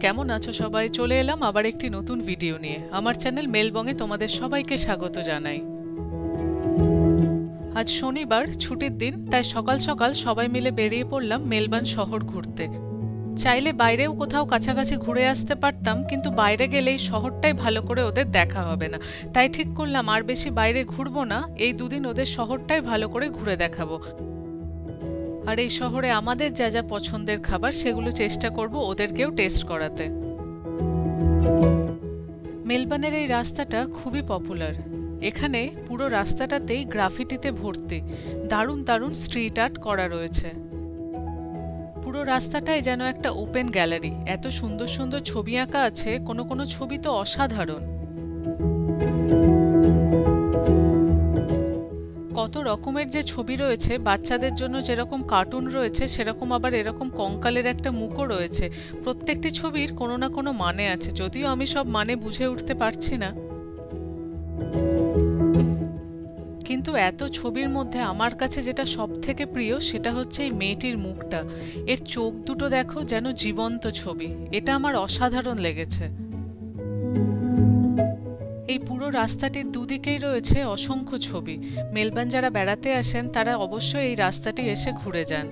কেমন আছো সবাই? চলে এলাম আবার একটি নতুন ভিডিও নিয়ে। আমার চ্যানেল মেলবঙ্গে তোমাদের সবাইকে স্বাগত জানাই। আজ শনিবার, ছুটির দিন, তাই সকাল সকাল সবাই মিলে বেরিয়ে পড়লাম মেলবোর্ন শহর ঘুরতে। চাইলে বাইরেও কোথাও কাছাকাছি ঘুরে আসতে পারতাম, কিন্তু বাইরে গেলেই শহরটাই ভালো করে ওদের দেখা হবে না। তাই ঠিক করলাম আর বেশি বাইরে ঘুরবো না, এই দুদিন ওদের শহরটাই ভালো করে ঘুরে দেখাবো। আর এই শহরে আমাদের যা যা পছন্দের খাবার সেগুলো চেষ্টা করব ওদেরকেও টেস্ট করাতে। মেলবোর্নের এই রাস্তাটা খুবই পপুলার। এখানে পুরো রাস্তাটাতেই গ্রাফিটিতে ভর্তি, দারুণ দারুণ স্ট্রিট আর্ট করা রয়েছে। পুরো রাস্তাটাই যেন একটা ওপেন গ্যালারি, এত সুন্দর সুন্দর ছবি আঁকা আছে, কোনো কোনো ছবি তো অসাধারণ। কত রকমের যে ছবি রয়েছে, বাচ্চাদের জন্য যেরকম কার্টুন রয়েছে সেরকম আবার এরকম কঙ্কালের একটা মুখও রয়েছে। প্রত্যেকটি ছবির কোনো না কোনো মানে আছে, যদিও আমি সব মানে বুঝে উঠতে পারছি না। কিন্তু এত ছবির মধ্যে আমার কাছে যেটা সব থেকে প্রিয় সেটা হচ্ছে এই মেয়েটির মুখটা। এর চোখ দুটো দেখো, যেন জীবন্ত ছবি। এটা আমার অসাধারণ লেগেছে। এই পুরো রাস্তাটির দুদিকেই রয়েছে অসংখ্য ছবি। মেলবোর্ন যারা বেড়াতে আসেন তারা অবশ্যই এই রাস্তাটি এসে ঘুরে যান।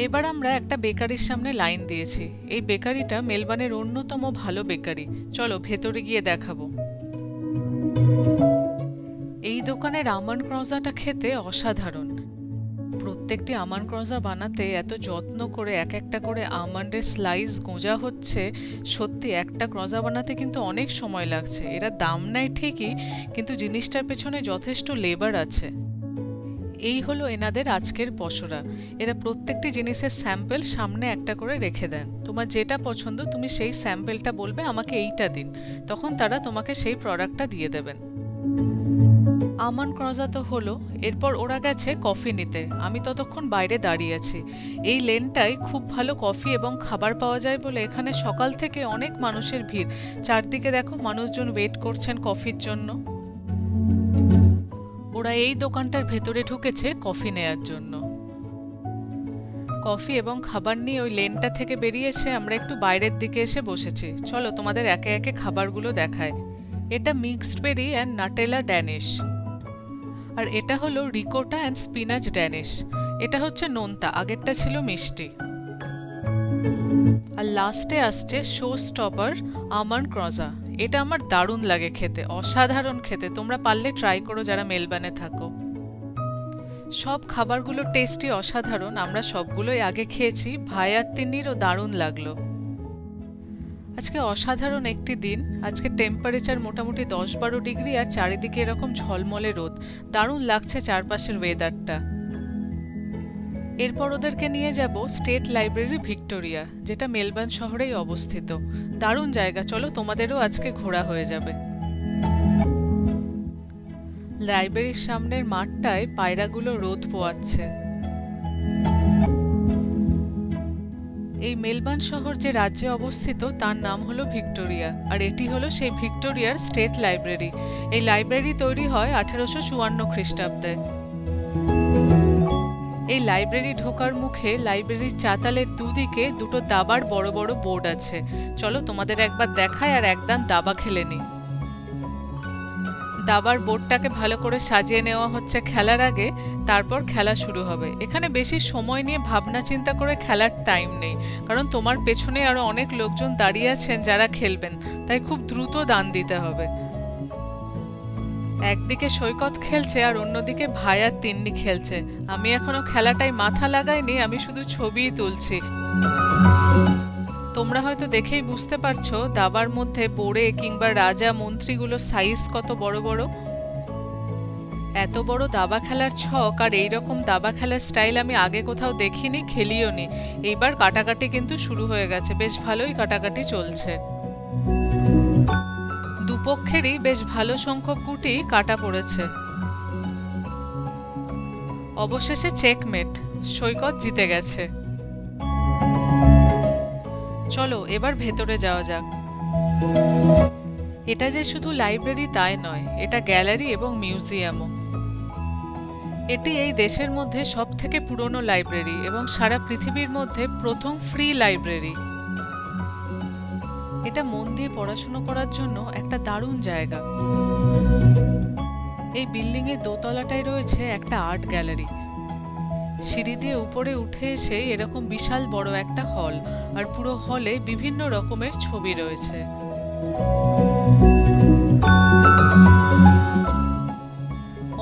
এবার আমরা একটা বেকারির সামনে লাইন দিয়েছি। এই বেকারিটা মেলবোর্নের অন্যতম ভালো বেকারি। চলো ভেতরে গিয়ে দেখাবো। এই দোকানের আমন্ড ক্রজাটা খেতে অসাধারণ। প্রত্যেকটি আমন্ড ক্রজা বানাতে এত যত্ন করে এক একটা করে আমন্ডের স্লাইস গোঁজা হচ্ছে। সত্যি একটা ক্রজা বানাতে কিন্তু অনেক সময় লাগছে। এরা দাম নেয় ঠিকই, কিন্তু জিনিসটার পেছনে যথেষ্ট লেবার আছে। এই হলো এনাদের আজকের পসরা। এরা প্রত্যেকটি জিনিসের স্যাম্পল সামনে একটা করে রেখে দেন। তোমার যেটা পছন্দ তুমি সেই স্যাম্পলটা বলবে আমাকে এইটা দিন, তখন তারা তোমাকে সেই প্রোডাক্টটা দিয়ে দেবেন। আমন্ড ক্রজা তো হলো, এরপর ওরা গেছে কফি নিতে। আমি ততক্ষণ বাইরে দাঁড়িয়ে আছি। এই লেনটায় খুব ভালো কফি এবং খাবার পাওয়া যায় বলে এখানে সকাল থেকে অনেক মানুষের ভিড়। চারদিকে দেখো মানুষজন ওয়েট করছেন কফির জন্য। ওরা এই দোকানটার ভেতরে ঢুকেছে কফি নেয়ার জন্য। কফি এবং খাবার নিয়ে ওই লেনটা থেকে বেরিয়েছে, আমরা একটু বাইরের দিকে এসে বসেছি। চলো তোমাদের একে একে খাবারগুলো দেখায়। এটা মিক্সড বেরি অ্যান্ড নাটেলা ড্যানিশ, আর এটা হলো রিকোটা অ্যান্ড স্পিনাচ ড্যানিশ। এটা হচ্ছে নোনতা, আগেরটা ছিল মিষ্টি। আর লাস্টে আসছে শো স্টপার আমন্ড ক্রজা। এটা আমার দারুণ লাগে খেতে, অসাধারণ খেতে। তোমরা পারলে ট্রাই করো যারা মেলবোর্নে থাকো। সব খাবারগুলো টেস্টি, অসাধারণ। আমরা সবগুলোই আগে খেয়েছি। ভাই আর তিন্নিরও দারুণ লাগলো। আজকে অসাধারণ একটি দিন। আজকে টেম্পারেচার মোটামুটি 10-12 ডিগ্রি, আর চারিদিকে এরকম ঝলমলে রোদ। দারুণ লাগছে চারপাশের ওয়েদারটা। এরপর ওদেরকে নিয়ে যাব স্টেট লাইব্রেরি ভিক্টোরিয়া, যেটা মেলবোর্ন শহরেই অবস্থিত। দারুণ জায়গা, চলো তোমাদেরও আজকে ঘোরা হয়ে যাবে। লাইব্রেরির সামনের মাঠটায় পায়রাগুলো রোদ পোয়াচ্ছে। এই মেলবোর্ন শহর যে রাজ্যে অবস্থিত তার নাম হলো ভিক্টোরিয়া, আর এটি হলো সেই ভিক্টোরিয়ার স্টেট লাইব্রেরি। এই লাইব্রেরি তৈরি হয় 1854 খ্রিস্টাব্দে। এই লাইব্রেরি ঢোকার মুখে লাইব্রেরির চাতালের দুদিকে দুটো দাবার বড় বড় বোর্ড আছে। চলো তোমাদের একবার দেখায় আর একদান দাবা খেলে নি। দাবার বোর্ডটাকে ভালো করে সাজিয়ে নেওয়া হচ্ছে খেলার আগে, তারপর খেলা শুরু হবে। এখানে বেশি সময় নিয়ে ভাবনা চিন্তা করে খেলার টাইম নেই, কারণ তোমার পেছনে আরো অনেক লোকজন দাঁড়িয়ে আছেন যারা খেলবেন, তাই খুব দ্রুত দান দিতে হবে। একদিকে সৈকত খেলছে আর অন্যদিকে ভাই আর তিন্নি খেলছে। আমি এখনো খেলাটাই মাথা লাগাইনি, আমি শুধু ছবিই তুলছি। তোমরা হয়তো দেখেই বুঝতে পারছো দাবার মধ্যে বোড়ে কিংবা রাজা মন্ত্রীগুলো সাইজ কত বড় বড়। এত বড় দাবা খেলার ছক আর এইরকম দাবা খেলার স্টাইল আমি আগে কোথাও দেখিনি, খেলিও নি। এইবার কাটাকাটি কিন্তু শুরু হয়ে গেছে, বেশ ভালোই কাটাকাটি চলছে। দুপক্ষেরই বেশ ভালো সংখ্যক গুটি কাটা পড়েছে। অবশেষে চেকমেট, সৈকত জিতে গেছে। চলো এবার ভেতরে যাওয়া যাক। এটা যে শুধু লাইব্রেরি তাই নয়, এটা গ্যালারি এবং মিউজিয়ামও। এটি এই দেশের মধ্যে সবথেকে পুরনো লাইব্রেরি এবং সারা পৃথিবীর মধ্যে প্রথম ফ্রি লাইব্রেরি। এটা মন দিয়ে পড়াশোনা করার জন্য একটা দারুণ জায়গা। এই বিল্ডিং এর দোতলাটায় রয়েছে একটা আর্ট গ্যালারি। সিঁড়ি দিয়ে উপরে উঠে এসে এরকম বিশাল বড় একটা হল, আর পুরো হলে বিভিন্ন রকমের ছবি রয়েছে।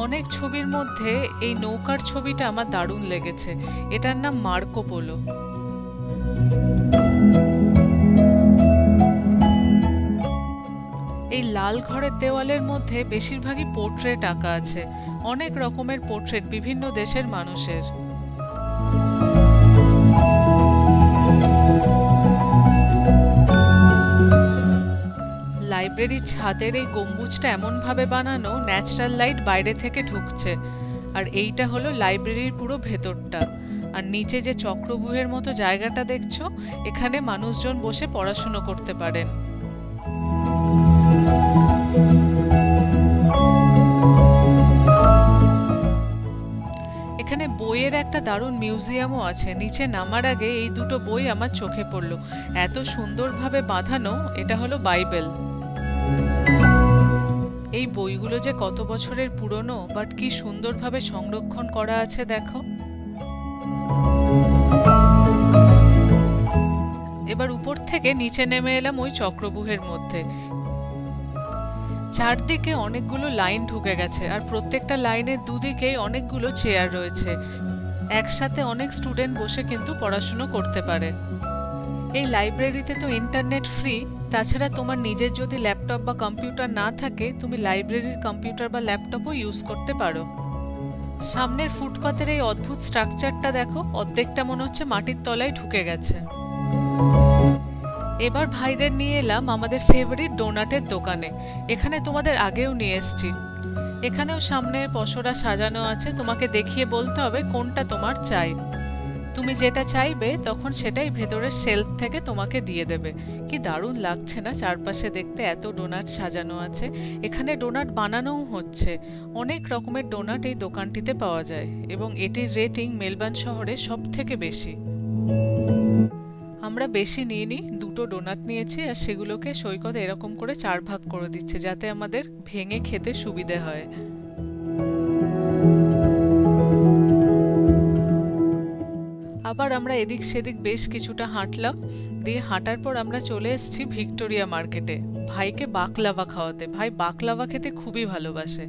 অনেক ছবির মধ্যে এই নৌকার ছবিটা আমার দারুণ লেগেছে। এটার নাম মার্কো পোলো। এই লাল ঘরের দেওয়ালের মধ্যে বেশিরভাগই পোর্ট্রেট আঁকা আছে, অনেক রকমের পোর্ট্রেট বিভিন্ন দেশের মানুষের। লাইব্রেরির ছাদের এই গম্বুজটা এমন ভাবে বানানো ন্যাচারাল লাইট বাইরে থেকে ঢুকছে। আর এইটা হলো লাইব্রেরির পুরো ভেতরটা। আর নিচে যে চক্রব্যূহের মতো জায়গাটা দেখছো, এখানে মানুষজন বসে পড়াশুনো করতে পারেন। এখানে বইয়ের একটা দারুণ মিউজিয়ামও আছে। নিচে নামার আগে এই দুটো বই আমার চোখে পড়লো, এত সুন্দরভাবে বাঁধানো। এটা হলো বাইবেল। এই বইগুলো যে কত বছরের পুরনো, বাট কি সুন্দরভাবে সংরক্ষণ করা আছে দেখো। এবার উপর থেকে নিচে নেমে এলাম ওই চক্রব্যূহের মধ্যে। চারদিকে অনেকগুলো লাইন ঢুকে গেছে, আর প্রত্যেকটা লাইনের দুদিকেই অনেকগুলো চেয়ার রয়েছে। একসাথে অনেক স্টুডেন্ট বসে কিন্তু পড়াশুনো করতে পারে। এই লাইব্রেরিতে তো ইন্টারনেট ফ্রি। তাছাড়া তোমার নিজের যদি ল্যাপটপ বা কম্পিউটার না থাকে, তুমি লাইব্রেরির কম্পিউটার বা ল্যাপটপও ইউজ করতে পারো। সামনের ফুটপাতের এই অদ্ভুত স্ট্রাকচারটা দেখো, অর্ধেকটা মনে হচ্ছে মাটির তলায় ঢুকে গেছে। এবার ভাইদের নিয়ে এলাম আমাদের ফেভারিট ডোনাটের দোকানে। এখানে তোমাদের আগেও নিয়ে এসছি। এখানেও সামনের পসরা সাজানো আছে, তোমাকে দেখিয়ে বলতে হবে কোনটা তোমার চাই। তুমি যেটা চাইবে তখন সেটাই ভেতরের শেলফ থেকে তোমাকে দিয়ে দেবে। কি দারুণ লাগছে না চারপাশে দেখতে, এত ডোনাট সাজানো আছে। এখানে ডোনাট বানানোও হচ্ছে। অনেক রকমের ডোনাট এই দোকানটিতে পাওয়া যায় এবং এটির রেটিং মেলবার্ন শহরে সবথেকে বেশি। আমরা বেশি নিইনি, দুটো ডোনাট নিয়েছি, আর সেগুলোকে সৈকত এরকম করে 4 ভাগ করে দিচ্ছে যাতে আমাদের ভেঙে খেতে সুবিধে হয়। আবার আমরা এদিক সেদিক বেশ কিছুটা হাঁটলাম, দিয়ে হাঁটার পর আমরা চলে এসেছি ভিক্টোরিয়া মার্কেটে ভাইকে বাকলাভা খাওয়াতে। ভাই বাকলাভা খেতে খুবই ভালোবাসে।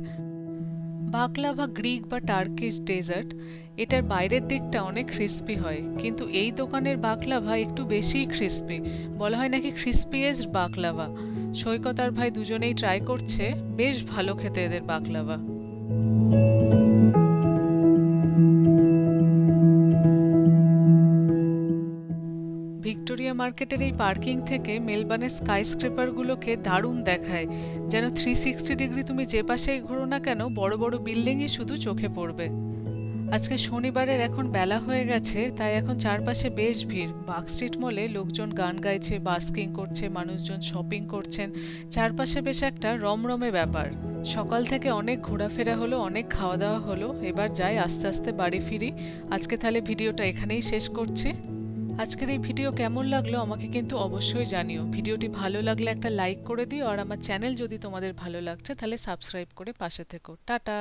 বাকলাভা গ্রিক বা টার্কিশ ডেজার্ট। এটার বাইরের দিকটা অনেক ক্রিস্পি হয়, কিন্তু এই দোকানের বাকলাভা একটু বেশিই ক্রিস্পি। বলা হয় নাকি ক্রিস্পিয়েস্ট বাকলাভা। সৈকত আর ভাই দুজনেই ট্রাই করছে, বেশ ভালো খেতে এদের বাকলাভা। ভিক্টোরিয়া মার্কেটের এই পার্কিং থেকে মেলবার্নের স্কাইস্ক্রেপারগুলোকে দারুণ দেখায়, যেন 360 ডিগ্রি তুমি যে পাশেই ঘুরো না কেন বড় বড় বিল্ডিংই শুধু চোখে পড়বে। আজকে শনিবারের এখন বেলা হয়ে গেছে, তাই এখন চারপাশে বেশ ভিড়। বার্ক স্ট্রিট মলে লোকজন গান গাইছে, বাস্কিং করছে, মানুষজন শপিং করছেন। চারপাশে বেশ একটা রমরমে ব্যাপার। সকাল থেকে অনেক ঘোরাফেরা হলো, অনেক খাওয়া দাওয়া হলো। এবার যাই আস্তে আস্তে বাড়ি ফিরি। আজকে তাহলে ভিডিওটা এখানেই শেষ করছি। আজকের এই ভিডিও কেমন লাগলো আমাকে কিন্তু অবশ্যই জানিও। ভিডিওটি ভালো লাগলে একটা লাইক করে দিও, আর আমার চ্যানেল যদি তোমাদের ভালো লাগছে তাহলে সাবস্ক্রাইব করে পাশে থেকো। টাটা।